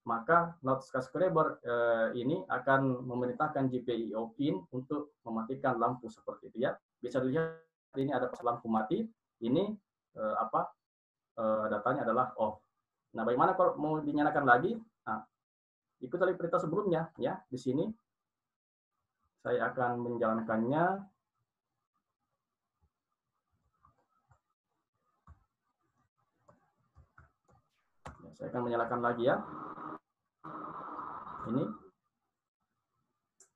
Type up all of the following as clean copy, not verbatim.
maka Node subscriber ini akan memerintahkan GPIO pin untuk mematikan lampu seperti itu ya. Bisa dilihat ini ada lampu mati, ini datanya adalah off. Nah, bagaimana kalau mau dinyalakan lagi? Nah, ikuti perintah sebelumnya ya. Di sini saya akan menjalankannya. Saya akan menyalakan lagi ya. Ini.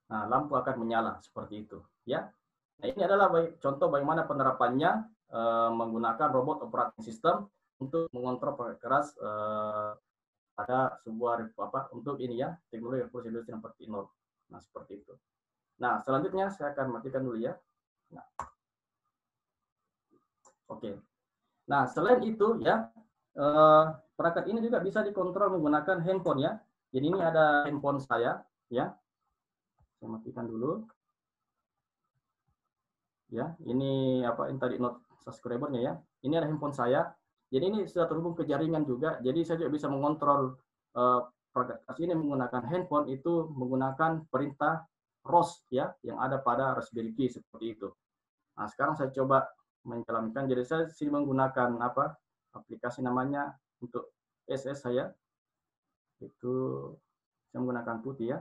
Nah, lampu akan menyala seperti itu ya. Nah, ini adalah contoh bagaimana penerapannya menggunakan robot operating system untuk mengontrol perangkat keras pada sebuah untuk ini ya, teknologi revolusi industri 4.0. Nah, seperti itu. Nah, selanjutnya saya akan matikan dulu ya. Nah. Oke. Nah, selain itu ya, perangkat ini juga bisa dikontrol menggunakan handphone ya. Jadi ini ada handphone saya ya. Saya matikan dulu. Ya, ini ini tadi Node subscribernya ya. Ini ada handphone saya. Jadi ini sudah terhubung ke jaringan juga. Jadi saya juga bisa mengontrol perangkat ini menggunakan handphone itu menggunakan perintah ROS ya yang ada pada Raspberry Pi seperti itu. Nah, sekarang saya coba menjalankan. Jadi saya sini menggunakan aplikasi namanya untuk SS saya. Itu saya menggunakan putih ya.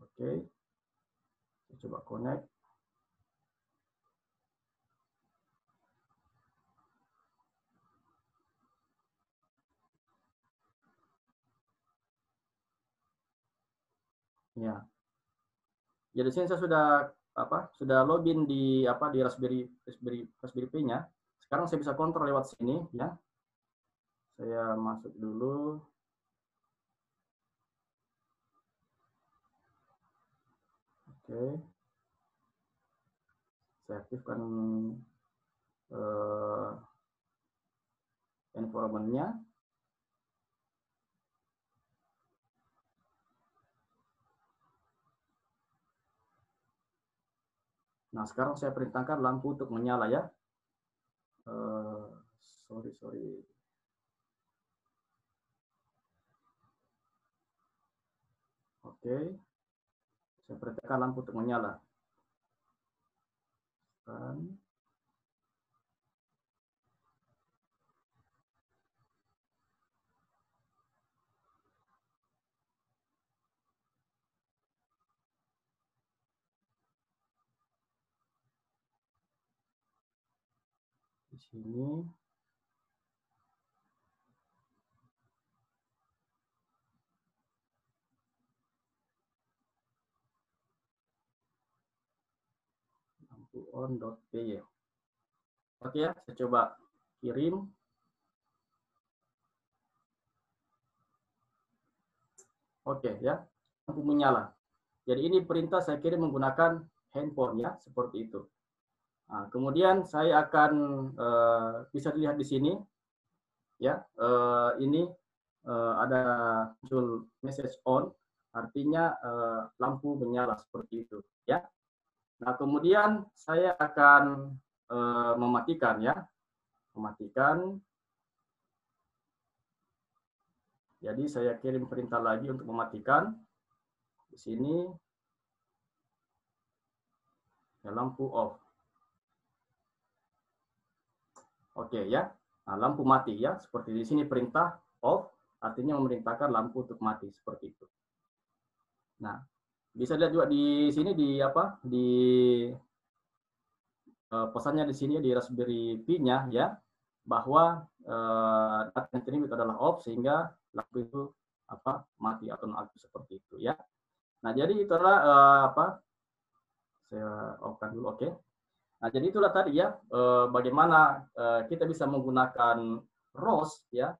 Oke. Saya coba connect. Ya. Jadi sini saya sudah login di di Raspberry Pi-nya. Sekarang saya bisa kontrol lewat sini ya. Saya masuk dulu. Oke. Saya aktifkan environment-nya. Nah, sekarang saya perintahkan lampu untuk menyala ya. Sorry. Oke. Saya perintahkan lampu untuk menyala. Di sini. Lampu on.py. Oke ya, saya coba kirim. Oke ya, lampu menyala. Jadi ini perintah saya kirim menggunakan handphone ya, seperti itu. Nah, kemudian saya akan bisa dilihat di sini ya, ini ada muncul message on, artinya lampu menyala seperti itu ya. Nah, kemudian saya akan mematikan ya, mematikan. Jadi saya kirim perintah lagi untuk mematikan. Di sini ya, lampu off. Oke ya. Nah, lampu mati ya, seperti di sini perintah off, artinya memerintahkan lampu untuk mati seperti itu. Nah, bisa lihat juga di sini di pesannya di sini di Raspberry Pi-nya ya, bahwa data yang itu adalah off sehingga lampu itu mati atau nonaktif seperti itu ya. Nah, jadi itu adalah saya off-kan dulu, oke. Nah, jadi itulah tadi ya bagaimana kita bisa menggunakan ROS ya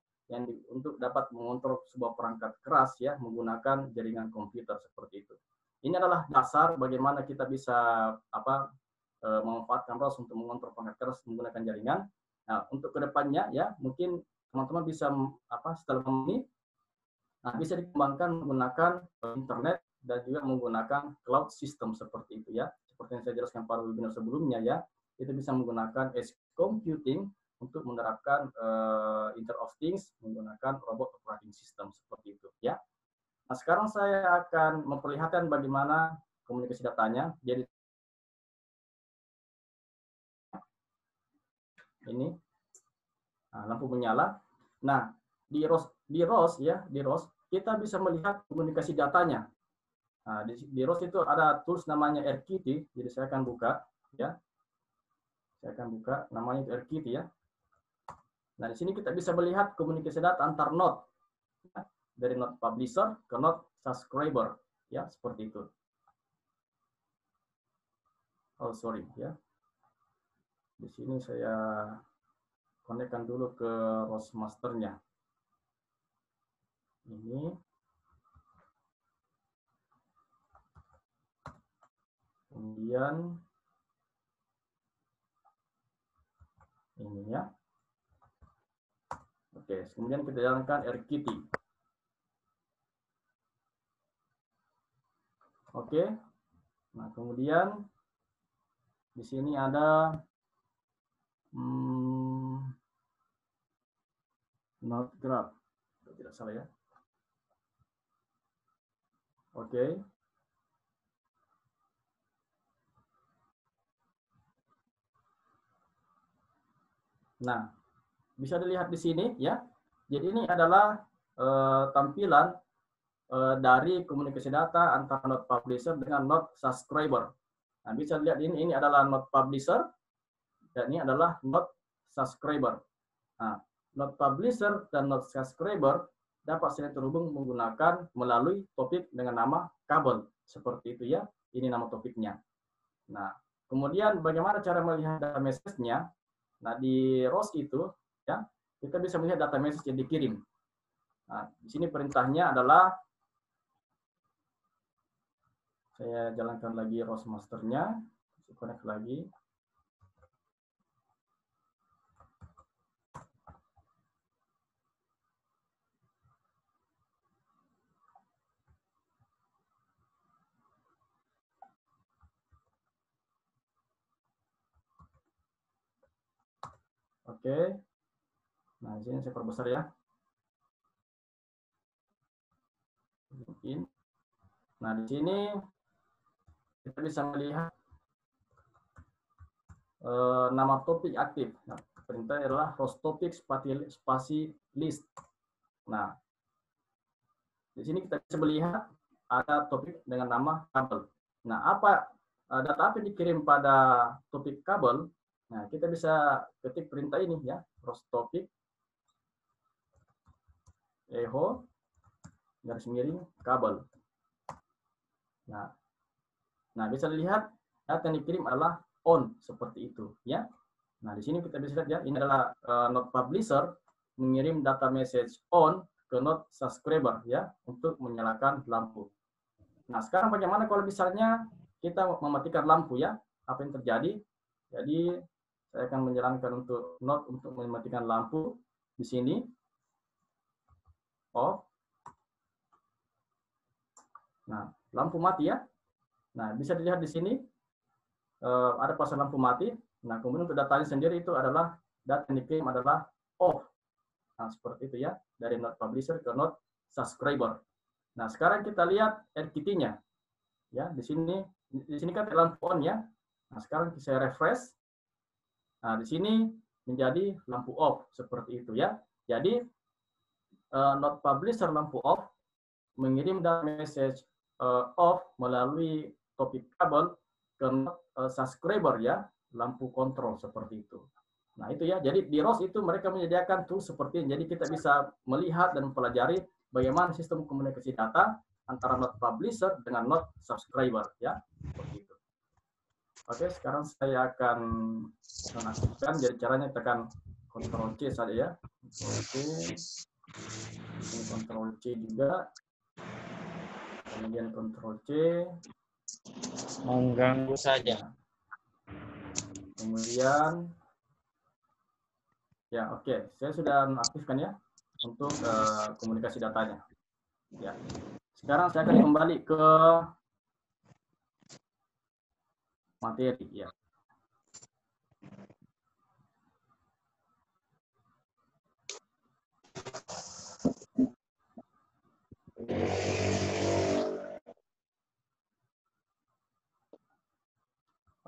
untuk dapat mengontrol sebuah perangkat keras ya menggunakan jaringan komputer seperti itu. Ini adalah dasar bagaimana kita bisa memanfaatkan ROS untuk mengontrol perangkat keras menggunakan jaringan. Nah, untuk kedepannya ya mungkin teman-teman bisa setelah ini bisa dikembangkan menggunakan internet dan juga menggunakan cloud system seperti itu ya. Seperti yang saya jelaskan pada webinar sebelumnya ya. kita bisa menggunakan edge computing untuk menerapkan Internet of Things menggunakan robot operating system seperti itu ya. Nah, sekarang saya akan memperlihatkan bagaimana komunikasi datanya. Jadi ini lampu menyala. Nah, di ROS kita bisa melihat komunikasi datanya. Nah, di ROS itu ada tools namanya RQT, jadi saya akan buka ya. Saya akan buka namanya itu RQT ya. Nah, di sini kita bisa melihat komunikasi data antar node ya, dari node publisher ke node subscriber ya, seperti itu. Oh, sorry ya. Di sini saya konekkan dulu ke ROS masternya. Ini. Kemudian ini ya. Oke, kemudian kita jalankan RQT. Oke. Nah, kemudian di sini ada node graph. Tidak salah ya. Oke. Nah, bisa dilihat di sini ya. Jadi ini adalah tampilan dari komunikasi data antara node publisher dengan node subscriber. Nah, bisa lihat ini adalah node publisher dan ini adalah node subscriber. Nah, node publisher dan node subscriber dapat saling terhubung menggunakan melalui topik dengan nama kabel. Seperti itu ya. Ini nama topiknya. Nah, kemudian bagaimana cara melihat data message-nya? Nah, di ROS itu ya, kita bisa melihat data message yang dikirim. Nah, di sini perintahnya adalah saya jalankan lagi ROS masternya, connect lagi. Oke. Nah, di sini saya perbesar ya. Mungkin. Nah, di sini kita bisa melihat nama topik aktif. Nah, perintah adalah host topik spasi list. Nah, di sini kita bisa melihat ada topik dengan nama kabel. Nah, data apa yang dikirim pada topik kabel? Nah, kita bisa ketik perintah ini ya, host topik echo garis miring kabel. Nah, bisa dilihat data yang dikirim adalah on seperti itu ya. Nah, di sini kita bisa lihat ya, ini adalah node publisher mengirim data message on ke node subscriber ya untuk menyalakan lampu. Nah, sekarang bagaimana kalau misalnya kita mematikan lampu ya? Apa yang terjadi? Jadi saya akan menjalankan untuk node untuk mematikan lampu di sini. Off. Nah, lampu mati ya. Nah, bisa dilihat di sini ada pasang lampu mati. Nah, kemudian untuk datanya sendiri itu adalah data yang dikirim adalah off. Nah, seperti itu ya, dari node publisher ke node subscriber. Nah, sekarang kita lihat RQT-nya. Ya, di sini kan lampu on ya. Nah, sekarang saya refresh. Nah, di sini menjadi lampu off seperti itu ya. Jadi node publisher lampu off mengirim data message off melalui topik kabel ke subscriber ya, lampu kontrol seperti itu. Nah, itu ya. Jadi di ROS itu mereka menyediakan tools seperti ini. Jadi kita bisa melihat dan mempelajari bagaimana sistem komunikasi data antara node publisher dengan node subscriber ya. Seperti itu. Oke, sekarang saya akan menaktifkan. Jadi caranya tekan Ctrl C saja ya. Ctrl C. Ini Ctrl C juga. Kemudian Ctrl C. Mengganggu saja. Kemudian ya, oke. Saya sudah mengaktifkan ya untuk komunikasi datanya. Ya. Sekarang saya akan kembali ke materi ya.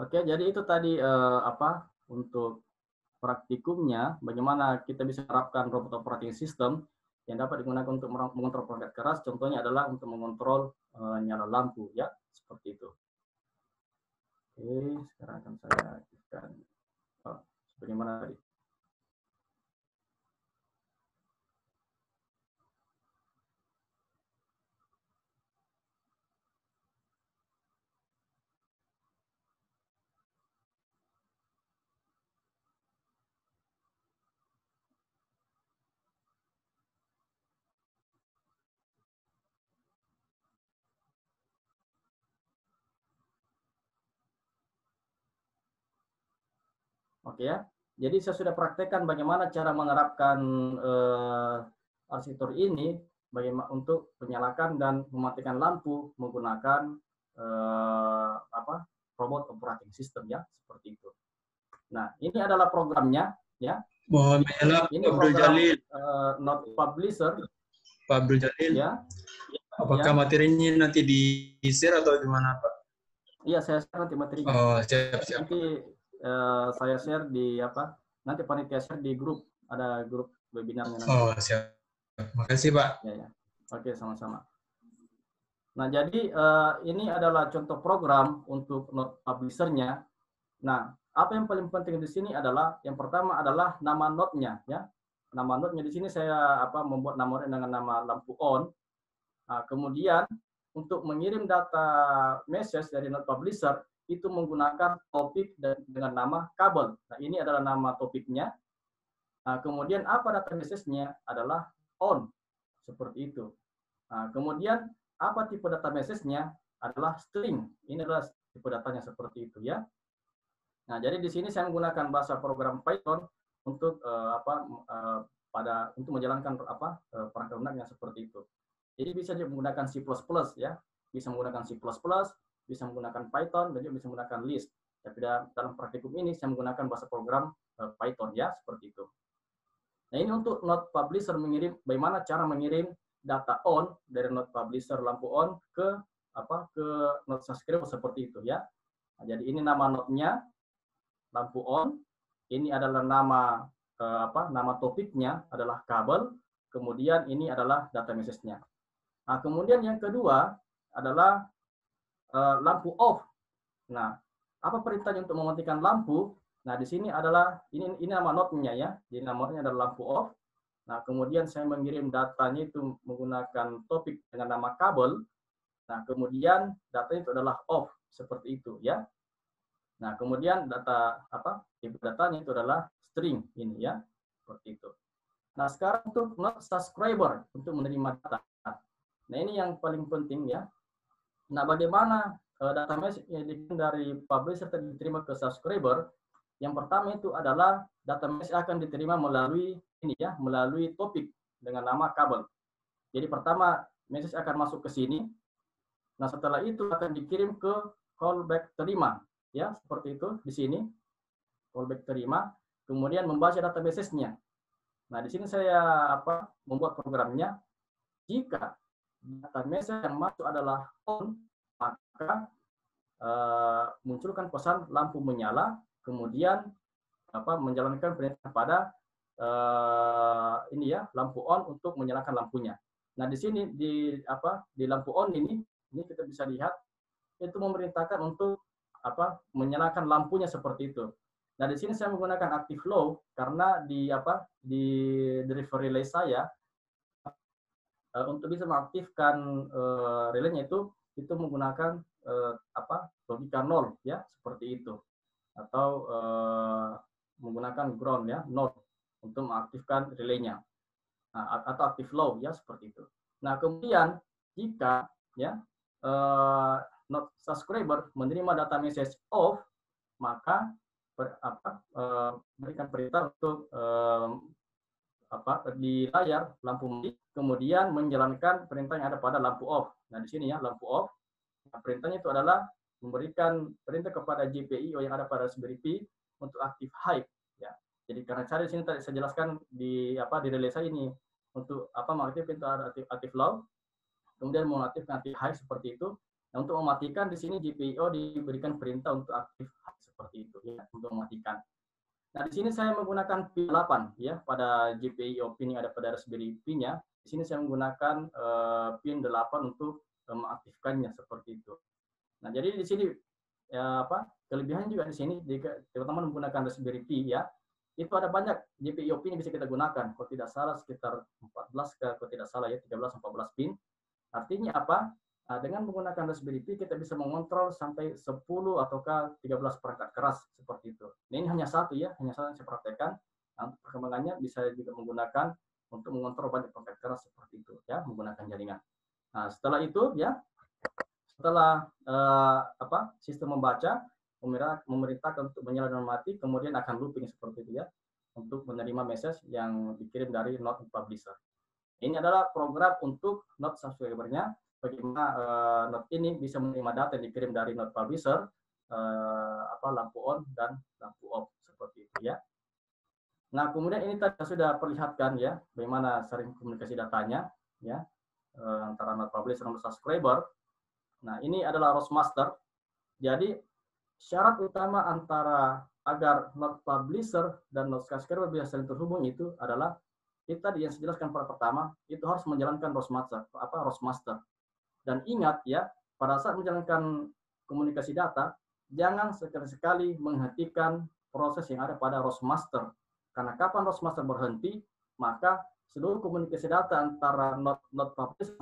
Oke, jadi itu tadi apa untuk praktikumnya, bagaimana kita bisa menerapkan robot operating system yang dapat digunakan untuk mengontrol perangkat keras. Contohnya adalah untuk mengontrol nyala lampu, ya, seperti itu. Oke, sekarang akan saya aktifkan. Oh, bagaimana tadi? Oke ya. Jadi saya sudah praktekkan bagaimana cara menerapkan arsitektur ini bagaimana untuk menyalakan dan mematikan lampu menggunakan apa robot operating system ya seperti itu. Nah ini adalah programnya ya. Mohon maaf, Ini Abdul program Jalil. Not Publisher. Pak Abdul Jalil, Ya. apakah Ya. materinya nanti di-share atau gimana, Pak? Iya, saya share nanti materinya. Oh, siap. Nanti saya share di apa? Nanti panitia share di grup. Ada grup webinarnya nanti. Oh, siap. Makasih, Pak. Ya. Oke, sama-sama. Nah, jadi ini adalah contoh program untuk Note Publisher-nya. Nah, apa yang paling penting di sini adalah yang pertama adalah nama node-nya ya. Nama node-nya di sini saya membuat namanya dengan nama lampu on. Nah, kemudian untuk mengirim data message dari Note Publisher itu menggunakan topik dengan nama kabel. Nah, ini adalah nama topiknya. Nah, kemudian apa data message-nya adalah on. Seperti itu. Nah, kemudian apa tipe data message-nya adalah string. Ini adalah tipe datanya seperti itu ya. Nah, jadi di sini saya menggunakan bahasa program Python untuk untuk menjalankan perangkat lunak yang seperti itu. Jadi bisa juga menggunakan C++ ya, bisa menggunakan C++, bisa menggunakan Python dan juga bisa menggunakan list. Tapi dalam praktikum ini saya menggunakan bahasa program Python ya, seperti itu. Nah, ini untuk Note Publisher mengirim, bagaimana cara mengirim data on dari Note Publisher lampu on ke Note Subscriber seperti itu ya. Nah, jadi ini nama node-nya lampu on. Ini adalah nama nama topiknya adalah kabel. Kemudian ini adalah data message-nya. Nah, kemudian yang kedua adalah lampu off. Nah, apa perintahnya untuk mematikan lampu? Nah, di sini adalah ini nama node-nya ya. Jadi nama node-nya adalah lampu off. Nah, kemudian saya mengirim datanya itu menggunakan topik dengan nama kabel. Nah, kemudian datanya itu adalah off seperti itu ya. Nah, kemudian tipe datanya itu adalah string ini ya. Seperti itu. Nah, sekarang untuk Note Subscriber untuk menerima data. Nah, ini yang paling penting ya. Nah, bagaimana data message yang dari publisher diterima ke subscriber? Yang pertama itu adalah data message akan diterima melalui ini ya, melalui topik dengan nama kabel. Jadi pertama message akan masuk ke sini. Nah, setelah itu akan dikirim ke callback terima ya, seperti itu di sini. Callback terima, kemudian membaca data message-nya. Nah, di sini saya membuat programnya. Jika data message yang masuk adalah on, maka munculkan pesan lampu menyala, kemudian menjalankan perintah pada ini ya, lampu on untuk menyalakan lampunya. Nah, di sini di lampu on ini kita bisa lihat itu memerintahkan untuk menyalakan lampunya seperti itu. Nah, di sini saya menggunakan active low karena di driver relay saya untuk bisa mengaktifkan relaynya itu menggunakan logika 0 ya, seperti itu, atau menggunakan ground ya, 0 untuk mengaktifkan relaynya, atau active low ya, seperti itu. Nah, kemudian jika ya Note Subscriber menerima data message off, maka berikan perintah untuk di layar lampu mati, kemudian menjalankan perintah yang ada pada lampu off. Nah, di sini ya, lampu off. Nah, perintahnya itu adalah memberikan perintah kepada GPIO yang ada pada Raspberry Pi untuk aktif high ya. Jadi karena cara di sini tadi saya jelaskan di relay saya ini untuk mengaktifkan pintu aktif low, kemudian mengaktifkan aktif high seperti itu. Nah, untuk mematikan di sini GPIO diberikan perintah untuk aktif seperti itu ya, untuk mematikan. Nah, di sini saya menggunakan pin 8 ya, pada GPIO pin yang ada pada Raspberry Pi-nya. Di sini saya menggunakan pin 8 untuk mengaktifkannya seperti itu. Nah, jadi di sini ya kelebihannya juga di sini jika teman-teman menggunakan Raspberry Pi ya, itu ada banyak GPIO pin yang bisa kita gunakan. Kalau tidak salah sekitar 14 kalau tidak salah ya, 13-14 pin. Artinya apa? Nah, dengan menggunakan Raspberry Pi kita bisa mengontrol sampai 10 ataukah 13 perangkat keras seperti itu. Nah, ini hanya satu ya, hanya satu yang saya praktekkan. Nah, perkembangannya bisa juga menggunakan untuk mengontrol banyak perangkat keras seperti itu ya, menggunakan jaringan. Nah, setelah itu ya, setelah sistem membaca, memerintahkan untuk menyala dan mati, kemudian akan looping seperti itu ya, untuk menerima message yang dikirim dari Node Publisher. Ini adalah program untuk Node subscriber-nya, bagaimana Node ini bisa menerima data yang dikirim dari Node Publisher, lampu on dan lampu off seperti itu ya. Nah, kemudian ini tadi sudah perlihatkan ya, bagaimana sering komunikasi datanya ya, antara Node Publisher dan Node subscriber. Nah, ini adalah ROS master. Jadi syarat utama antara agar Node Publisher dan Node subscriber bisa saling terhubung itu adalah kita yang saya jelaskan pada pertama, itu harus menjalankan ROS master. Dan ingat ya, pada saat menjalankan komunikasi data, jangan sekali-sekali menghentikan proses yang ada pada ROS master. Karena kapan ROS master berhenti, maka seluruh komunikasi data antara Node Publisher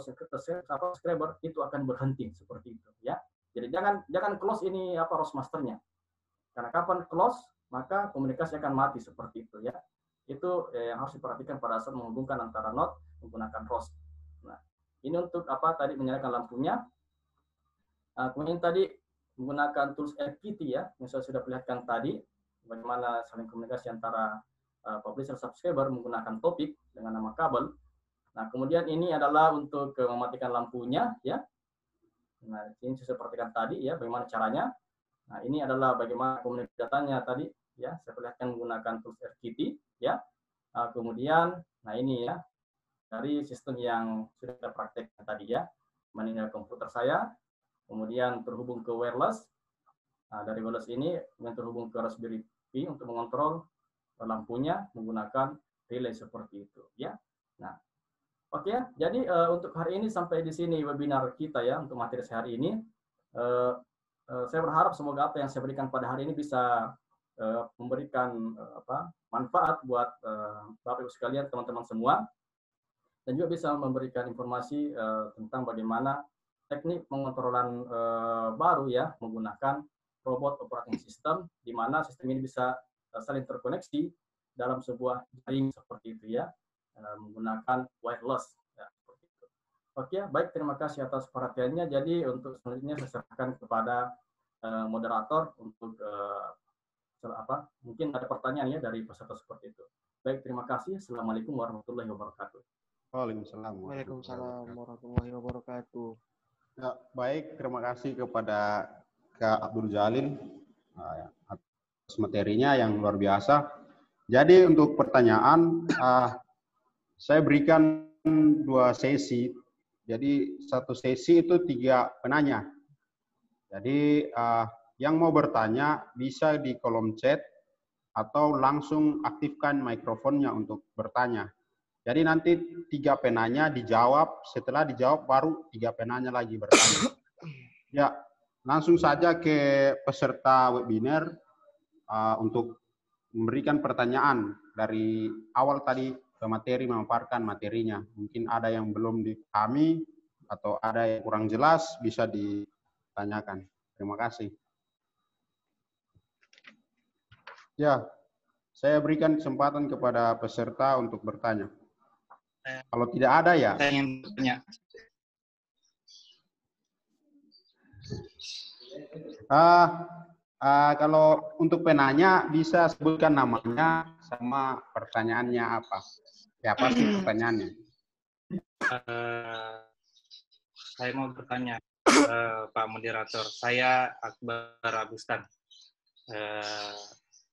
dan subscriber itu akan berhenti seperti itu ya. Jadi jangan close ini ROS masternya. Karena kapan close, maka komunikasi akan mati seperti itu ya. Itu yang harus diperhatikan pada saat menghubungkan antara node menggunakan ROS. Nah, ini untuk tadi menyalakan lampunya. Kemudian tadi menggunakan tools FPT ya, yang saya sudah perlihatkan tadi, bagaimana saling komunikasi antara publisher subscriber menggunakan topik dengan nama kabel. Nah, kemudian ini adalah untuk mematikan lampunya ya. Nah, ini saya perhatikan tadi ya, bagaimana caranya. Nah, ini adalah bagaimana komunikasi datanya tadi ya, saya perlihatkan menggunakan tools FPT ya. Kemudian, nah ini ya, dari sistem yang sudah kita praktekkan tadi ya, meninggal komputer saya, kemudian terhubung ke wireless. Nah, dari wireless ini kemudian terhubung ke Raspberry Pi untuk mengontrol lampunya menggunakan relay seperti itu ya. Nah, oke ya. Jadi untuk hari ini sampai di sini webinar kita ya, untuk materi hari ini. Saya berharap semoga apa yang saya berikan pada hari ini bisa memberikan manfaat buat Bapak Ibu sekalian, teman-teman semua, dan juga bisa memberikan informasi tentang bagaimana teknik pengontrolan baru ya, menggunakan robot operating system, di mana sistem ini bisa saling terkoneksi dalam sebuah jaring seperti itu ya, menggunakan wireless ya, seperti itu. Oke, baik, terima kasih atas perhatiannya. Jadi untuk selanjutnya saya serahkan kepada moderator untuk mungkin ada pertanyaan ya dari peserta seperti itu. Baik, terima kasih. Assalamualaikum warahmatullahi wabarakatuh. Waalaikumsalam warahmatullahi wabarakatuh. Ya, baik, terima kasih kepada Kak Abdul Jalil atas materinya yang luar biasa. Jadi untuk pertanyaan, saya berikan 2 sesi. Jadi satu sesi itu 3 penanya. Jadi yang mau bertanya bisa di kolom chat atau langsung aktifkan mikrofonnya untuk bertanya. Jadi nanti 3 penanya dijawab, setelah dijawab baru 3 penanya lagi bertanya. Ya, langsung saja ke peserta webinar untuk memberikan pertanyaan dari awal tadi ke materi, memaparkan materinya. Mungkin ada yang belum dipahami atau ada yang kurang jelas, bisa ditanyakan. Terima kasih. Ya, saya berikan kesempatan kepada peserta untuk bertanya. Kalau tidak ada ya. Saya ingin bertanya. Kalau untuk penanya bisa sebutkan namanya sama pertanyaannya apa. Ya, apa sih pertanyaannya? Saya mau bertanya, Pak Moderator. Saya Akbar Agustan.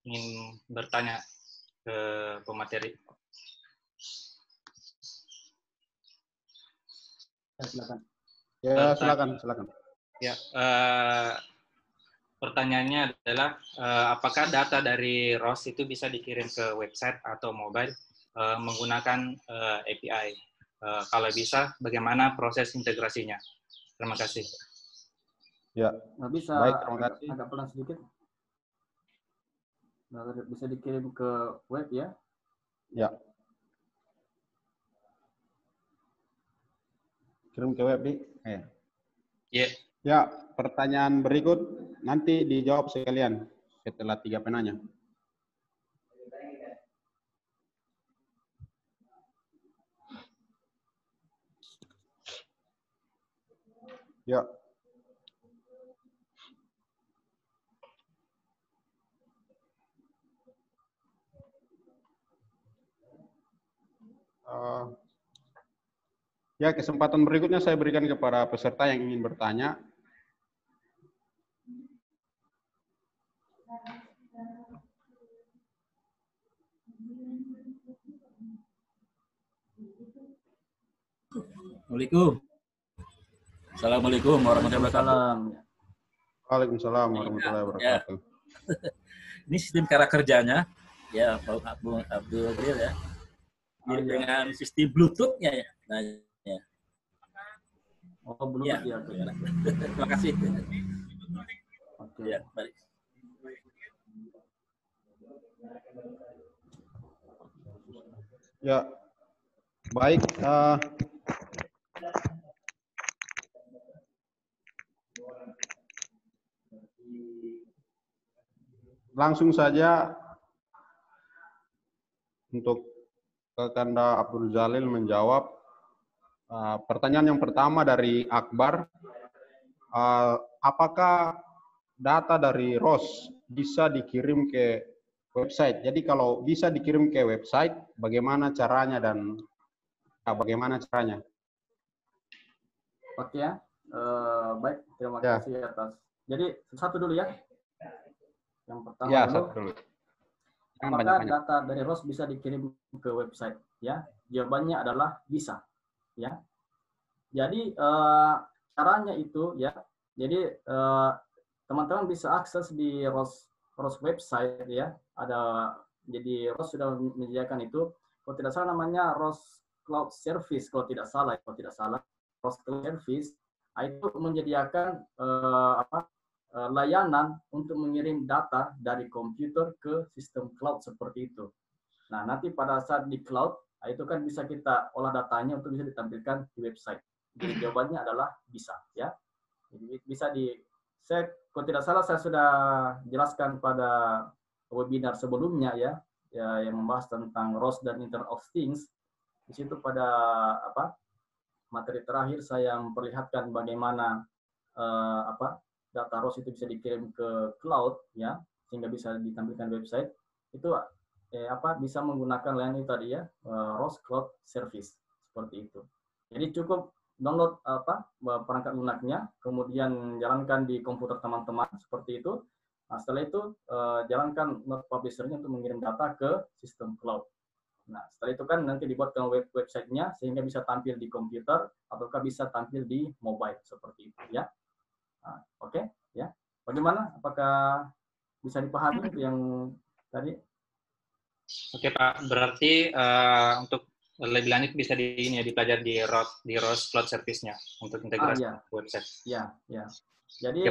Ingin bertanya ke pemateri. Silakan. Ya, silakan. Ya, pertanyaannya adalah apakah data dari ROS itu bisa dikirim ke website atau mobile menggunakan API? Kalau bisa, bagaimana proses integrasinya? Terima kasih. Ya, Nggak bisa, baik, terima kasih. agak pelan sedikit. Nggak bisa dikirim ke web ya? Ya. Kirim ke web, Di. Ya. Ya, pertanyaan berikut nanti dijawab sekalian setelah 3 penanya. Ya. Ya, kesempatan berikutnya saya berikan kepada peserta yang ingin bertanya. Assalamualaikum warahmatullahi wabarakatuh. Waalaikumsalam. Waalaikumsalam warahmatullahi wabarakatuh. Ini sistem cara kerjanya, ya Pak Abdul ya. Dengan sistem Bluetooth-nya ya. Nah, ya. Oh, Bluetooth ya. Terima kasih. Oke. Ya, baik. Ya, baik. Langsung saja untuk Kakanda Abdul Jalil menjawab pertanyaan yang pertama dari Akbar. Apakah data dari ROS bisa dikirim ke website? Jadi kalau bisa dikirim ke website, bagaimana caranya dan bagaimana caranya? Oke ya, baik. Terima kasih atas. Jadi satu dulu ya. Yang pertama ya, dulu. Apakah data dari ROS bisa dikirim ke website? Ya, jawabannya adalah bisa. Ya. Jadi caranya itu ya. Jadi teman-teman bisa akses di ROS website ya. Jadi ROS sudah menyediakan itu. Kalau tidak salah namanya ROS Cloud Service kalau tidak salah. ROS Cloud Service itu menyediakan layanan untuk mengirim data dari komputer ke sistem cloud seperti itu. Nah, nanti pada saat di cloud, itu kan bisa kita olah datanya untuk bisa ditampilkan di website. Jadi jawabannya adalah bisa, ya. Jadi bisa kalau tidak salah saya sudah jelaskan pada webinar sebelumnya ya yang membahas tentang ROS dan Internet of Things. Di situ pada materi terakhir saya memperlihatkan bagaimana data ROS itu bisa dikirim ke cloud ya sehingga bisa ditampilkan website itu bisa menggunakan layanan itu tadi ya ROS Cloud Service seperti itu. Jadi cukup download perangkat lunaknya, kemudian jalankan di komputer teman-teman seperti itu. Nah, setelah itu jalankan node publisher-nya untuk mengirim data ke sistem cloud. Nah, setelah itu kan nanti dibuatkan website-nya sehingga bisa tampil di komputer ataukah bisa tampil di mobile seperti itu ya. Nah, Oke, ya. Bagaimana? Apakah bisa dipahami itu yang tadi? Oke Pak, berarti untuk lebih lanjut bisa dipelajari di ROS Cloud Service-nya untuk integrasi website. Ya. Jadi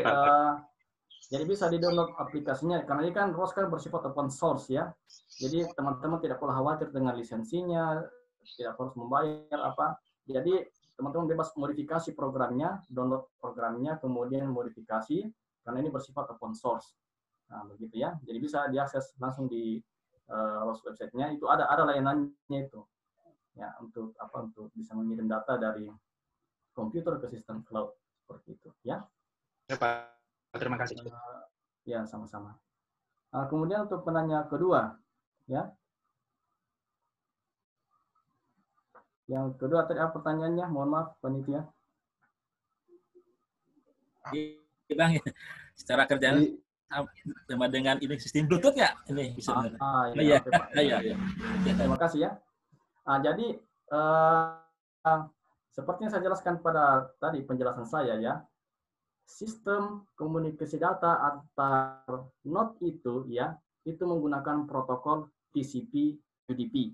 jadi bisa di-download aplikasinya karena ini kan ROS kan bersifat open source ya. Jadi teman-teman tidak perlu khawatir dengan lisensinya, tidak harus membayar apa. Jadi teman-teman bebas modifikasi programnya, download programnya, kemudian modifikasi karena ini bersifat open source. Nah, begitu ya. Jadi bisa diakses langsung di ROS website-nya. Itu ada layanannya itu. Ya, untuk bisa mengirim data dari komputer ke sistem cloud seperti itu, ya. Ya, Pak. Terima kasih. Ya, sama-sama. Kemudian untuk penanya kedua, ya. Yang kedua tadi apa pertanyaannya? Mohon maaf, panitia. Bang, secara kerjaan sama dengan ini sistem Bluetooth ya? Ini bisa. Iya. Terima kasih ya. Jadi seperti yang saya jelaskan pada tadi penjelasan saya ya, sistem komunikasi data antar node itu ya, itu menggunakan protokol TCP/UDP.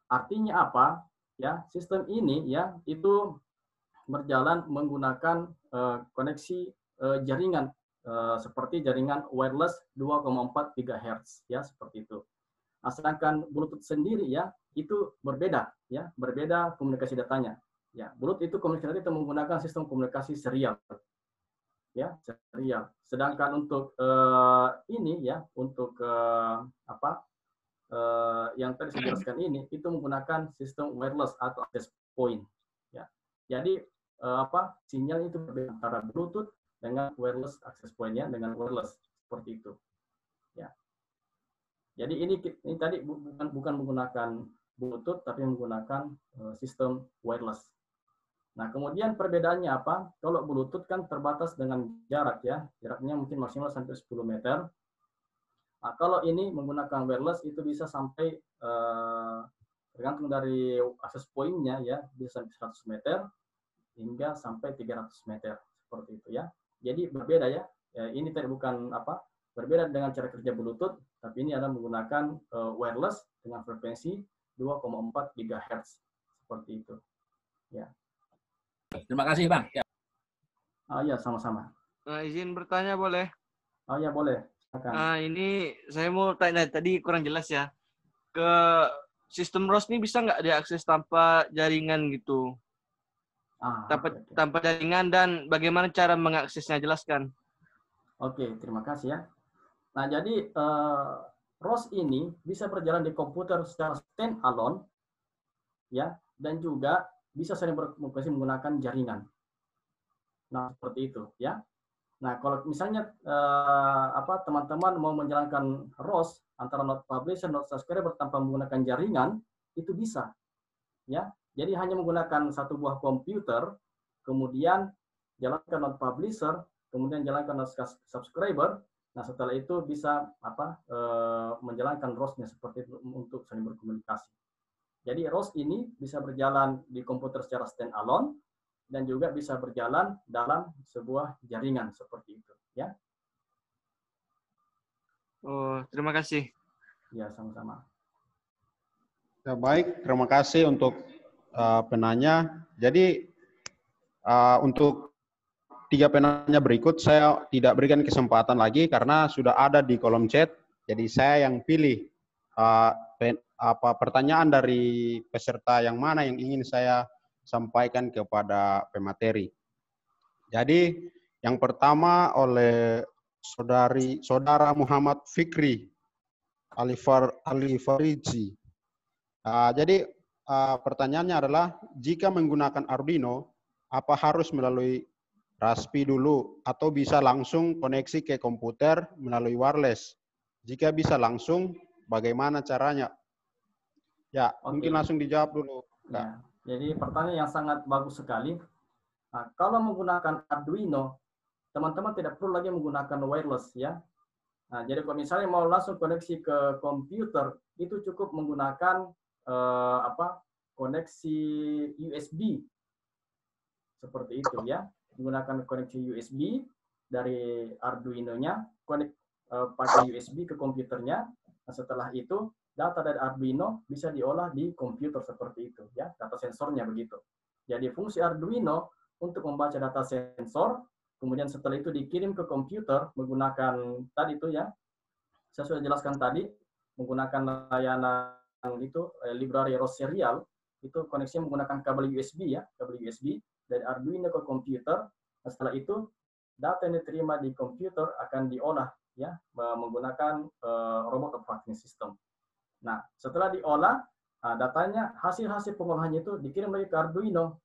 Artinya apa? Ya, sistem ini ya itu berjalan menggunakan koneksi jaringan seperti jaringan wireless 2,4 GHz ya, seperti itu. Nah, sedangkan Bluetooth sendiri ya itu berbeda ya, berbeda komunikasi datanya. Ya, Bluetooth itu komunikasi itu menggunakan sistem komunikasi serial. Ya, serial. Sedangkan untuk ini ya, untuk yang tadi saya jelaskan ini itu menggunakan sistem wireless atau access point. Ya. Jadi sinyal itu berbeda antara Bluetooth dengan wireless access point ya, dengan wireless seperti itu. Ya. Jadi ini tadi bukan menggunakan Bluetooth tapi menggunakan sistem wireless. Nah, kemudian perbedaannya apa? Kalau Bluetooth kan terbatas dengan jarak ya, jaraknya mungkin maksimal sampai 10 meter. Nah, kalau ini menggunakan wireless itu bisa sampai tergantung dari access point-nya ya, bisa sampai 100 meter hingga sampai 300 meter seperti itu ya. Jadi berbeda ya. Ini tadi bukan berbeda dengan cara kerja Bluetooth, tapi ini adalah menggunakan wireless dengan frekuensi 2,4 GHz seperti itu. Ya. Terima kasih, Bang. Ya. Ya, sama-sama. Izin bertanya boleh? Ya, boleh. Ini saya mau tanya, tadi kurang jelas ya. Ke sistem ROS ini bisa nggak diakses tanpa jaringan gitu? Tanpa jaringan, dan bagaimana cara mengaksesnya? Jelaskan. Oke, terima kasih ya. Nah, jadi ROS ini bisa berjalan di komputer secara stand-alone, ya, dan juga bisa saling berkomunikasi menggunakan jaringan. Nah, seperti itu, ya. Nah, kalau misalnya teman-teman mau menjalankan ROS antara node publisher, node subscriber tanpa menggunakan jaringan, itu bisa, ya. Jadi hanya menggunakan satu buah komputer, kemudian jalankan node publisher, kemudian jalankan node subscriber. Nah, setelah itu bisa menjalankan ROS-nya seperti itu untuk saling berkomunikasi. Jadi ROS ini bisa berjalan di komputer secara stand-alone dan juga bisa berjalan dalam sebuah jaringan seperti itu, ya. Oh, terima kasih. Ya, sama-sama. Ya, baik, terima kasih untuk penanya. Jadi untuk 3 penanya berikut saya tidak berikan kesempatan lagi karena sudah ada di kolom chat. Jadi saya yang pilih pertanyaan dari peserta yang mana yang ingin saya sampaikan kepada pemateri. Jadi yang pertama oleh saudara Muhammad Fikri Alifariji. Jadi pertanyaannya adalah, jika menggunakan Arduino, apa harus melalui Raspi dulu atau bisa langsung koneksi ke komputer melalui wireless? Jika bisa langsung, bagaimana caranya? Ya, mungkin langsung dijawab dulu. Ya, jadi pertanyaan yang sangat bagus sekali. Nah, kalau menggunakan Arduino, teman-teman tidak perlu lagi menggunakan wireless ya. Nah, jadi kalau misalnya mau langsung koneksi ke komputer, itu cukup menggunakan koneksi USB seperti itu ya. Menggunakan koneksi USB dari Arduino-nya, pakai USB ke komputernya. Nah, setelah itu data dari Arduino bisa diolah di komputer seperti itu ya, data sensornya begitu. Jadi fungsi Arduino untuk membaca data sensor, kemudian setelah itu dikirim ke komputer menggunakan tadi itu ya, saya sudah jelaskan tadi, menggunakan layanan itu library ROS serial, itu koneksinya menggunakan kabel USB ya, kabel USB dari Arduino ke komputer. Nah, setelah itu data yang diterima di komputer akan diolah ya menggunakan robot operating system. Nah, setelah diolah, datanya, hasil pengolahannya itu dikirim lagi ke Arduino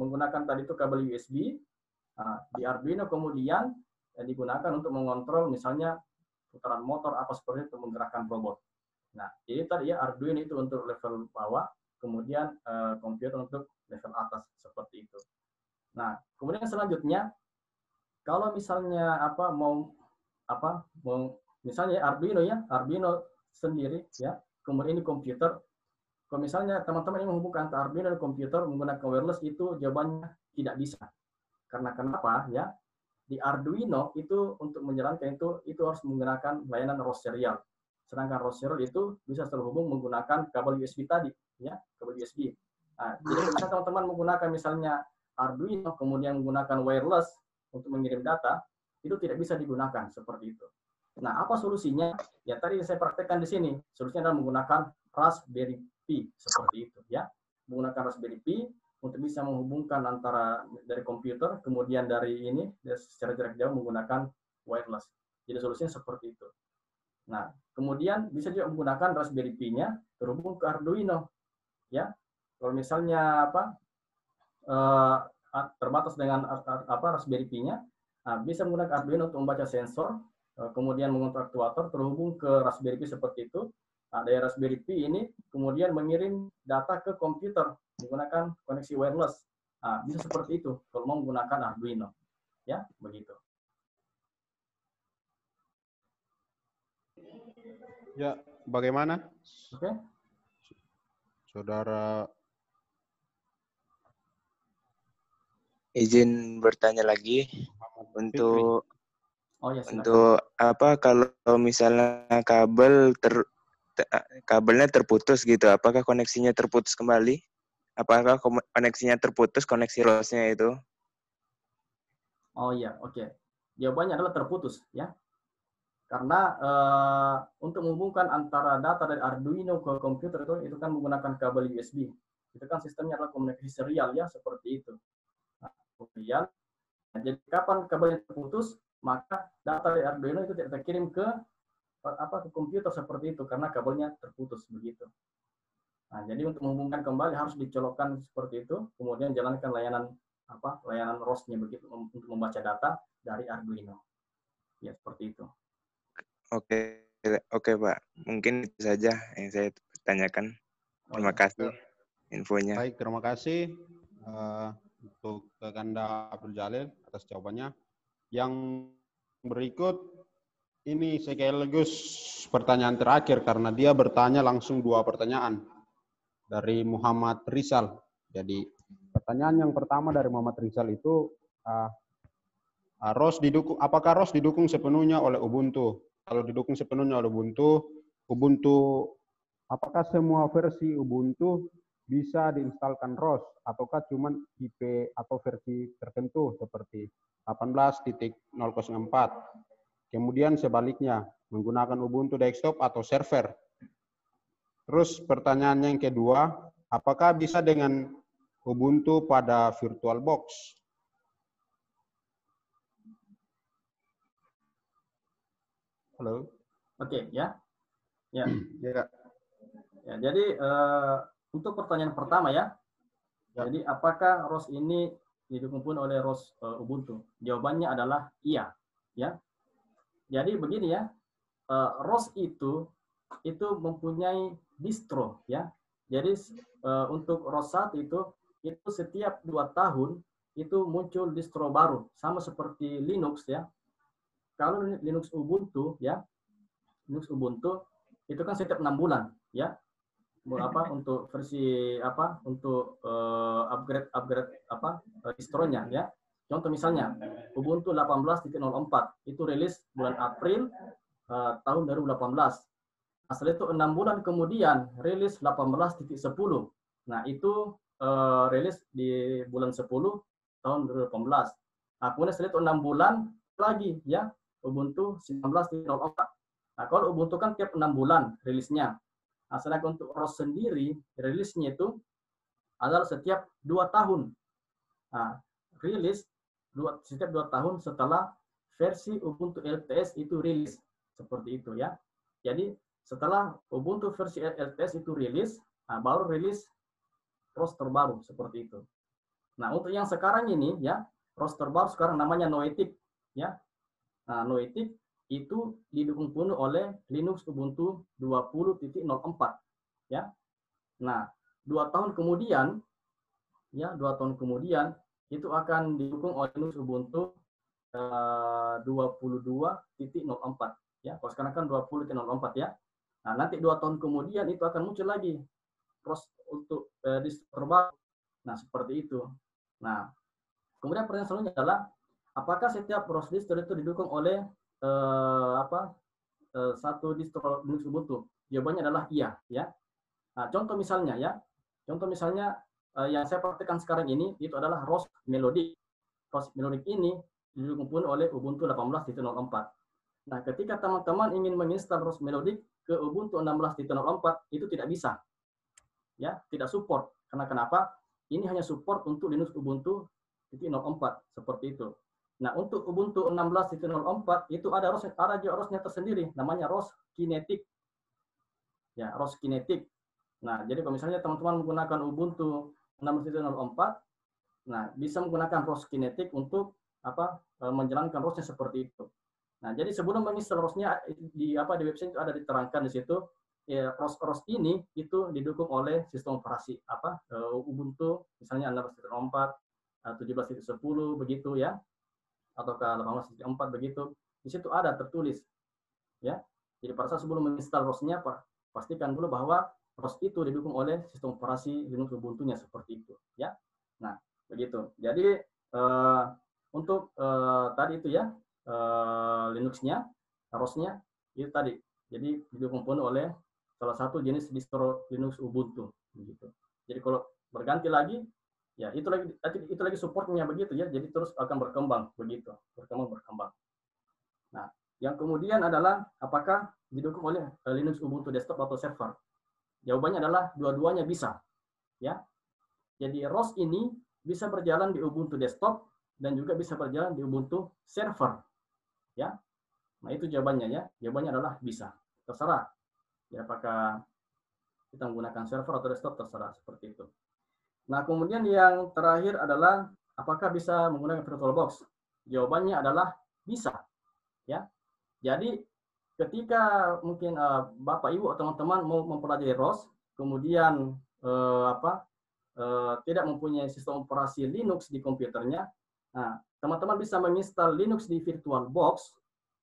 menggunakan tadi itu kabel USB. Di Arduino kemudian digunakan untuk mengontrol misalnya putaran motor apa seperti itu, menggerakkan robot. Nah, jadi tadi ya Arduino itu untuk level bawah, kemudian komputer untuk level atas seperti itu. Nah, kemudian selanjutnya kalau misalnya mau misalnya Arduino ya, Arduino sendiri ya, kemudian ini komputer. Kalau misalnya teman-teman ingin menghubungkan antara Arduino dan komputer menggunakan wireless, itu jawabannya tidak bisa. Karena kenapa ya? di Arduino itu untuk menjalankan itu harus menggunakan layanan ROS serial. Sedangkan ROS serial itu bisa terhubung menggunakan kabel USB tadi, ya, kabel USB. Nah, jadi kalau teman-teman menggunakan misalnya Arduino kemudian menggunakan wireless untuk mengirim data, itu tidak bisa digunakan seperti itu. Nah, apa solusinya? Ya tadi saya praktekkan di sini. Solusinya adalah menggunakan Raspberry Pi seperti itu, ya. Menggunakan Raspberry Pi untuk bisa menghubungkan antara dari komputer, kemudian dari ini secara jarak jauh menggunakan wireless. Jadi solusinya seperti itu. Nah, kemudian bisa juga menggunakan Raspberry Pi-nya terhubung ke Arduino, ya. Kalau misalnya terbatas dengan Raspberry Pi-nya, bisa menggunakan Arduino untuk membaca sensor, kemudian mengontrol aktuator terhubung ke Raspberry Pi seperti itu. Dari Raspberry Pi ini kemudian mengirim data ke komputer menggunakan koneksi wireless. Bisa seperti itu kalau mau menggunakan Arduino, ya begitu. Ya, bagaimana? Oke. Saudara. Izin bertanya lagi untuk apa kalau misalnya kabelnya terputus gitu, apakah koneksinya terputus kembali? Apakah koneksinya terputus, koneksi ROS-nya itu? Oh iya, oke. Jawabannya adalah terputus, ya. Karena untuk menghubungkan antara data dari Arduino ke komputer itu kan menggunakan kabel USB. Itu kan sistemnya adalah komunikasi serial, ya, seperti itu. Nah, kemudian, jadi kapan kabelnya terputus, maka data dari Arduino itu tidak terkirim ke komputer seperti itu karena kabelnya terputus begitu. Nah, jadi untuk menghubungkan kembali harus dicolokkan seperti itu, kemudian jalankan layanan ROS-nya begitu untuk membaca data dari Arduino. Ya, seperti itu. Oke, Pak. Mungkin itu saja yang saya tanyakan. Terima kasih infonya. Baik, terima kasih untuk Kakanda Abdul Jalil atas jawabannya. Yang berikut ini sekaligus pertanyaan terakhir karena dia bertanya langsung 2 pertanyaan dari Muhammad Rizal. Jadi pertanyaan yang pertama dari Muhammad Rizal itu apakah ROS didukung sepenuhnya oleh Ubuntu? Kalau didukung sepenuhnya oleh Ubuntu, apakah semua versi Ubuntu bisa diinstalkan ROS ataukah cuma tipe atau versi tertentu seperti 18.004? Kemudian sebaliknya, menggunakan Ubuntu desktop atau server. Terus pertanyaan yang kedua, apakah bisa dengan Ubuntu pada VirtualBox? Halo. Oke, ya. Ya. Ya. Ya, jadi untuk pertanyaan pertama ya. Jadi apakah ROS ini didukung pun oleh ROS Ubuntu? Jawabannya adalah iya, ya. Jadi begini ya. ROS itu mempunyai distro ya. Jadi untuk ROS 1 itu setiap 2 tahun itu muncul distro baru, sama seperti Linux ya. Kalau Linux Ubuntu ya, Linux Ubuntu itu kan setiap 6 bulan ya. Untuk versi untuk upgrade distronya ya. Contoh misalnya Ubuntu 18.04 itu rilis bulan April tahun 2018. Setelah itu 6 bulan kemudian rilis 18.10. Nah, itu rilis di bulan 10 tahun 2018. Nah, kemudian setelah itu 6 bulan lagi ya Ubuntu 19.04. Nah, kalau Ubuntu kan tiap 6 bulan rilisnya. Nah, sedangkan untuk ROS sendiri rilisnya itu adalah setiap 2 tahun. Nah, rilis setiap 2 tahun setelah versi Ubuntu LTS itu rilis. Seperti itu ya. Jadi setelah Ubuntu versi LTS itu rilis, baru rilis ROS terbaru seperti itu. Nah, untuk yang sekarang ini ya, ROS terbaru sekarang namanya Noetic ya. Nah, Noetic itu didukung penuh oleh Linux Ubuntu 20.04 ya. Nah, 2 tahun kemudian ya, 2 tahun kemudian itu akan didukung oleh Linux Ubuntu 22.04 ya. Kalau sekarang kan 20.04 ya. Nah, nanti 2 tahun kemudian itu akan muncul lagi ROS untuk distro terbaru. Nah, seperti itu. Nah, kemudian pertanyaan selanjutnya adalah apakah setiap ROS distro itu didukung oleh satu distro Linux Ubuntu? Jawabannya adalah iya, ya. Nah, contoh misalnya yang saya praktekkan sekarang ini itu adalah ROS Melodic. ROS Melodic ini didukung pun oleh Ubuntu 18.04. Nah, ketika teman-teman ingin menginstal ROS Melodic ke Ubuntu 16.04 itu tidak bisa, ya, tidak support. Karena kenapa? Ini hanya support untuk Linux Ubuntu 04 seperti itu. Nah, untuk Ubuntu 16.04 itu ada ROS-nya tersendiri, namanya ROS Kinetic. Ya, ROS Kinetic. Nah, jadi kalau misalnya teman-teman menggunakan Ubuntu 16.04, nah bisa menggunakan ROS Kinetic untuk menjalankan ROS-nya seperti itu. Nah, jadi sebelum menginstal ROS-nya di website itu ada diterangkan di situ, ya, ROS ini itu didukung oleh sistem operasi Ubuntu misalnya 16.04, 17.10 begitu ya, atau ke 18.4 begitu. Di situ ada tertulis, ya. Jadi pada saat sebelum menginstal ROS-nya, pastikan dulu bahwa ROS itu didukung oleh sistem operasi Linux Ubuntu-nya seperti itu, ya. Nah, begitu. Jadi untuk tadi itu ya, Linux-nya, ROS-nya itu tadi. Jadi didukung pun oleh salah satu jenis distro Linux Ubuntu, begitu. Jadi kalau berganti lagi, ya itu lagi supportnya begitu ya, jadi terus akan berkembang begitu, berkembang. Nah, yang kemudian adalah apakah didukung oleh Linux Ubuntu desktop atau server? Jawabannya adalah dua-duanya bisa, ya. Jadi ROS ini bisa berjalan di Ubuntu desktop dan juga bisa berjalan di Ubuntu server, ya. Nah, itu jawabannya ya. Jawabannya adalah bisa. Terserah. Ya, apakah kita menggunakan server atau desktop, terserah seperti itu. Nah, kemudian yang terakhir adalah apakah bisa menggunakan VirtualBox? Jawabannya adalah bisa, ya. Jadi ketika mungkin Bapak Ibu atau teman-teman mau mempelajari ROS, kemudian tidak mempunyai sistem operasi Linux di komputernya, nah, teman-teman bisa menginstal Linux di VirtualBox,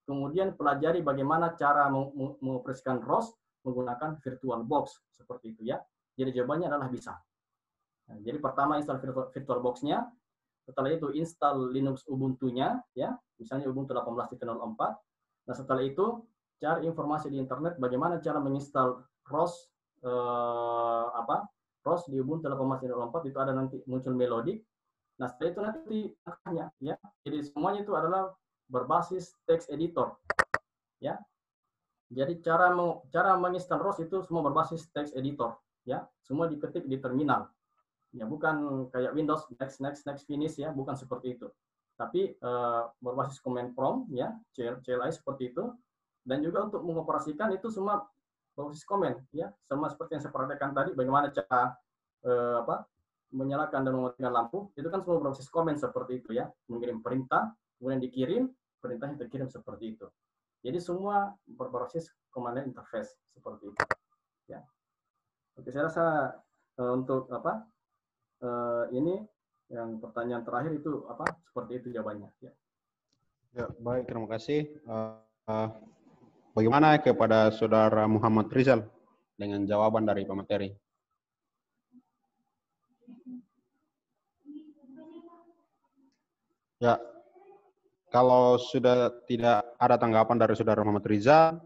kemudian pelajari bagaimana cara mengoperasikan ROS menggunakan VirtualBox seperti itu ya. Jadi jawabannya adalah bisa. Nah, jadi pertama install VirtualBox-nya, setelah itu install Linux Ubuntu-nya, ya, misalnya Ubuntu 18.04. Nah, setelah itu cari informasi di internet bagaimana cara menginstal ROS ROS di Ubuntu 18.04, itu ada nanti muncul Melodic. Nah, setelah itu nanti angkanya, ya. Jadi semuanya itu adalah berbasis text editor, ya. Jadi cara menginstal ROS itu semua berbasis text editor, ya. Semua diketik di terminal. Ya, bukan kayak Windows next finish ya, bukan seperti itu. Tapi berbasis command prompt ya, CLI seperti itu. Dan juga untuk mengoperasikan itu semua berbasis command ya, sama seperti yang saya perhatikan tadi bagaimana cara menyalakan dan mematikan lampu, itu kan semua berbasis command seperti itu ya. Mengirim perintah, kemudian dikirim, perintahnya terkirim seperti itu. Jadi semua berbasis command line interface seperti itu. Ya. Oke, saya rasa untuk ini yang pertanyaan terakhir itu seperti itu jawabannya ya. Ya, baik, terima kasih. Bagaimana kepada Saudara Muhammad Rizal dengan jawaban dari pemateri? Ya, kalau sudah tidak ada tanggapan dari Saudara Muhammad Rizal,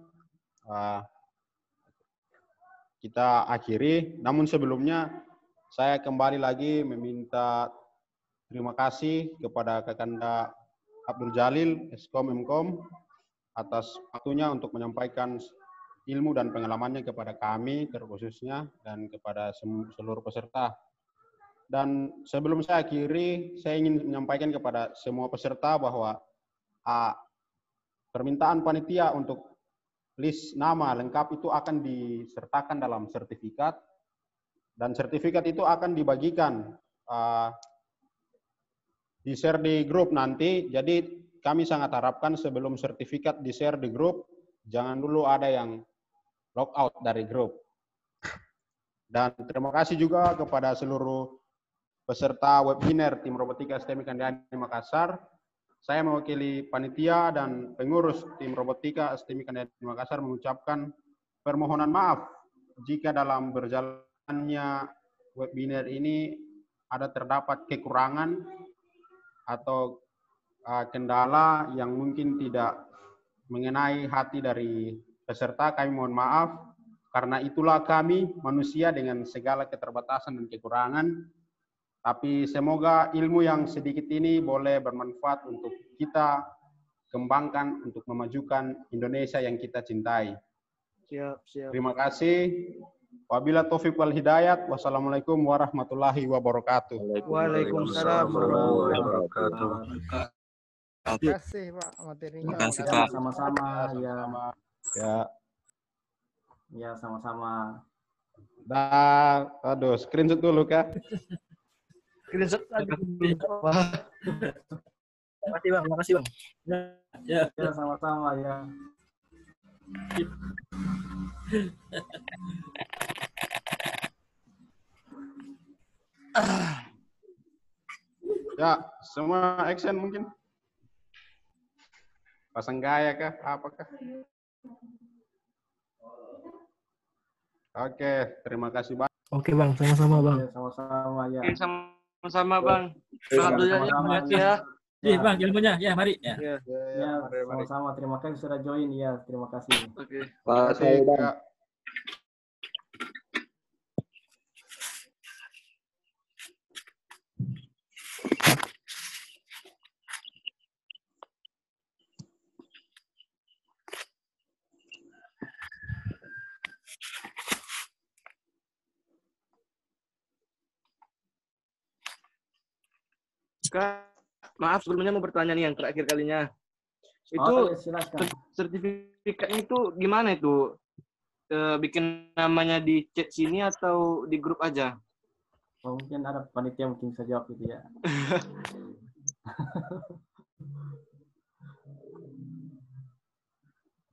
kita akhiri. Namun sebelumnya saya kembali lagi meminta terima kasih kepada Kakanda Abdul Jalil, Eskom Mkom, atas waktunya untuk menyampaikan ilmu dan pengalamannya kepada kami terkhususnya dan kepada seluruh peserta. Dan sebelum saya akhiri, saya ingin menyampaikan kepada semua peserta bahwa permintaan panitia untuk list nama lengkap itu akan disertakan dalam sertifikat, dan sertifikat itu akan dibagikan di share di grup nanti. Jadi kami sangat harapkan sebelum sertifikat di share di grup, jangan dulu ada yang log out dari grup. Dan terima kasih juga kepada seluruh peserta webinar Tim Robotika STMI Kandiani Makassar. Saya mewakili panitia dan pengurus Tim Robotika STMI Kandiani Makassar mengucapkan permohonan maaf jika dalam berjalannya webinar ini ada terdapat kekurangan atau kendala yang mungkin tidak mengenai hati dari peserta, kami mohon maaf. Karena itulah kami manusia dengan segala keterbatasan dan kekurangan. Tapi semoga ilmu yang sedikit ini boleh bermanfaat untuk kita kembangkan untuk memajukan Indonesia yang kita cintai. Siap. Terima kasih. Wabila taufiq wal hidayat. Wassalamualaikum warahmatullahi wabarakatuh. Waalaikumsalam warahmatullahi wabarakatuh. Terima kasih Pak materinya. Terima kasih Pak. Sama-sama ya. Ya. Ya, sama-sama. Dah, aduh, screenshot dulu Kak. Screenshot lagi. Terima kasih Bang. Ya. Ya, sama-sama ya. Ya, semua action mungkin. Pasang gaya kah? Apakah? Oke, terima kasih Bang. Oke Bang, sama-sama Bang. Ya, sama-sama ya. Oke, sama-sama Bang. Alhamdulillah ya. Iya Bang, ilmunya. Ya, mari. Ya. Ya. Ya, sama-sama. Terima kasih sudah join ya. Terima kasih. Oke. Terima kasih Kak. Kak, maaf sebelumnya mau bertanya nih yang terakhir kalinya. Itu Oh, ya, silakan. sertifikatnya itu gimana itu? Bikin namanya di chat sini atau di grup aja? Oh, mungkin ada panitia mungkin bisa jawab itu ya.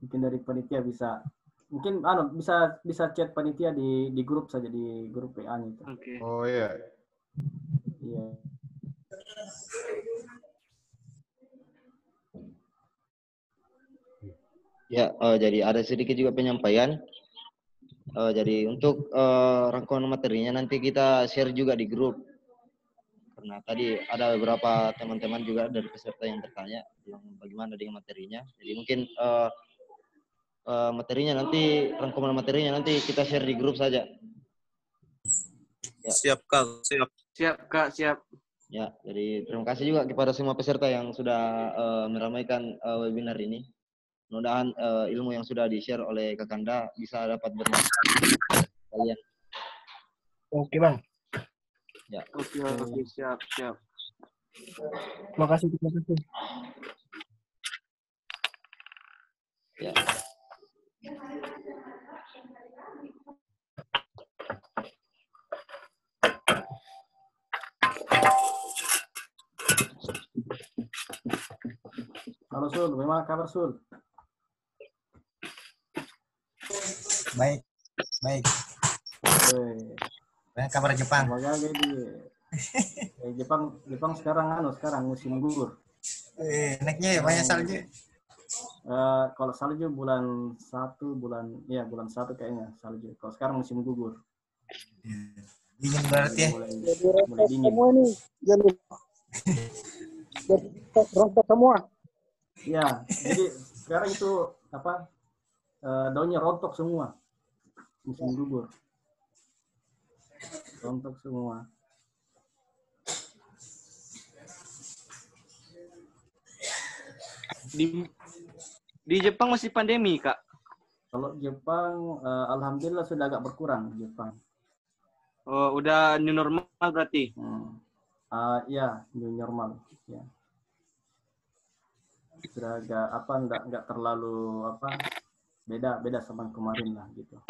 Mungkin dari panitia bisa. Mungkin bisa chat panitia di grup saja, di grup PA-nya itu. Oke. Oh iya. Iya. Ya, jadi ada sedikit juga penyampaian. Jadi untuk rangkaian materinya nanti kita share juga di grup. Karena tadi ada beberapa teman-teman juga dari peserta yang bertanya yang bagaimana dengan materinya. Jadi mungkin materinya nanti, rangkuman materinya nanti kita share di grup saja. Ya. Siap Kak, siap. Siap Kak, siap. Ya, jadi terima kasih juga kepada semua peserta yang sudah meramaikan webinar ini. Mudah-mudahan ilmu yang sudah di-share oleh Kakanda bisa dapat bermanfaat kalian. Oke Bang. Ya. Oke, siap. Terima kasih. Ya. Halo Sul, bagaimana kabar Sul? Baik. Bagaimana kabar Jepang? Semoga jadi Jepang sekarang musim gugur. Naiknya ya banyak salju. Kalau salju bulan 1 kayaknya salju. Kalau sekarang musim gugur. Dingin berarti ya. Mulai dingin. Semua nih jadi rontok semua. Ya, jadi sekarang itu daunnya rontok semua. Musim gugur. Rontok semua. Di Jepang masih pandemi, Kak? Kalau Jepang, alhamdulillah sudah agak berkurang Jepang. Oh, udah new normal berarti? Ya, new normal. Ya. Sudah agak nggak terlalu beda sama kemarin lah gitu.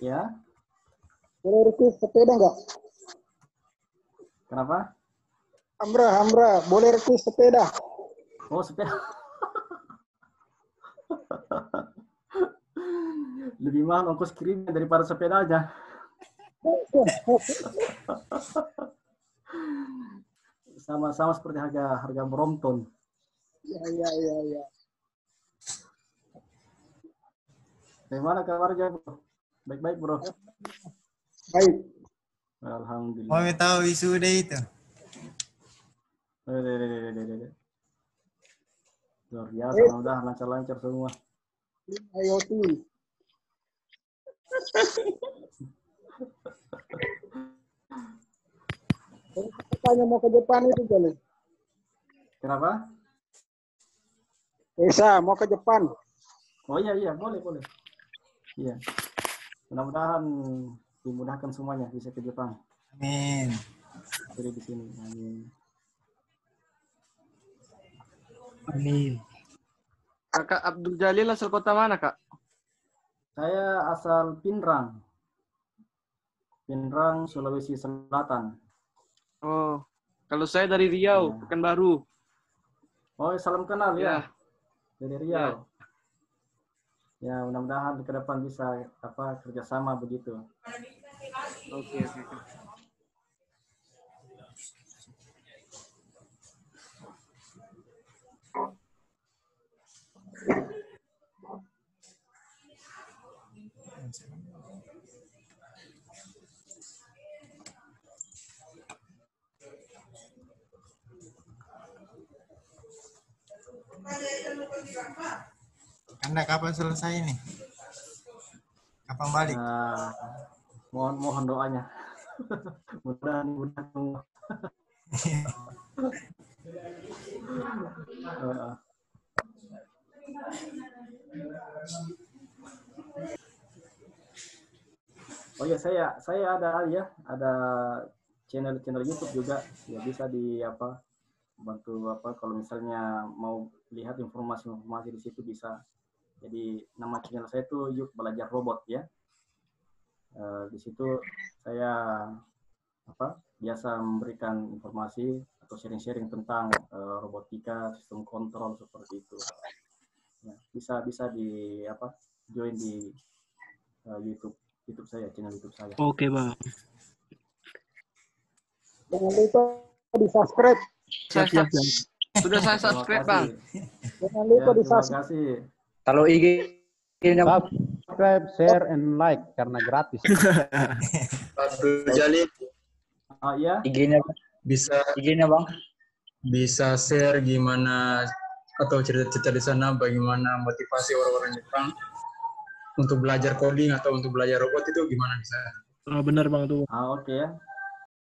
Ya. Boleh request sepeda nggak? Kenapa? Hamra, boleh request sepeda? Oh, sepeda. Lebih mahal ongkos kirimnya daripada sepeda aja. Sama-sama seperti harga Brompton. Iya. Bagaimana kabarnya, Bro? Baik-baik, Bro. Baik. Alhamdulillah. Mau tahu wisuda itu? Luar biasa, mudah lancar-lancar semua. IoT. Tanya mau ke Jepang itu, Jali. Kenapa? Esa, mau ke Jepang. Oh iya, boleh. Iya. Mudah-mudahan dimudahkan semuanya bisa ke Jepang. Amin. Jadi di sini. Amin. Kakak Abdul Jalil asal kota mana, Kak? Saya asal Pinrang, Sulawesi Selatan. Oh, kalau saya dari Riau, Pekanbaru. Oh, salam kenal ya. Dari Riau. Ya. Ya, mudah-mudahan ke depan bisa kerjasama begitu. Oke. Anda kapan selesai nih? Kapan balik? Mohon doanya. Mudah-mudahan semua. Oh ya, saya ada channel YouTube juga, ya bisa bantu kalau misalnya mau lihat informasi di situ bisa. Jadi nama channel saya itu Yuk Belajar Robot ya. Di situ saya biasa memberikan informasi atau sharing-sharing tentang robotika, sistem kontrol seperti itu. Ya, bisa di join di YouTube saya, channel YouTube saya. Oke, Bang. Jangan lupa di-subscribe. Siap. Sudah saya subscribe, Bang. Jangan lupa Terima di-subscribe. kasih. Kalau IG-nya Subscribe, share, and like karena gratis. Abdul Jalil. Ya. IG-nya Bang. Bisa share gimana atau cerita-cerita di sana bagaimana motivasi orang-orang Jepang untuk belajar coding atau untuk belajar robot itu gimana bisa? Benar Bang tuh. Oke ya.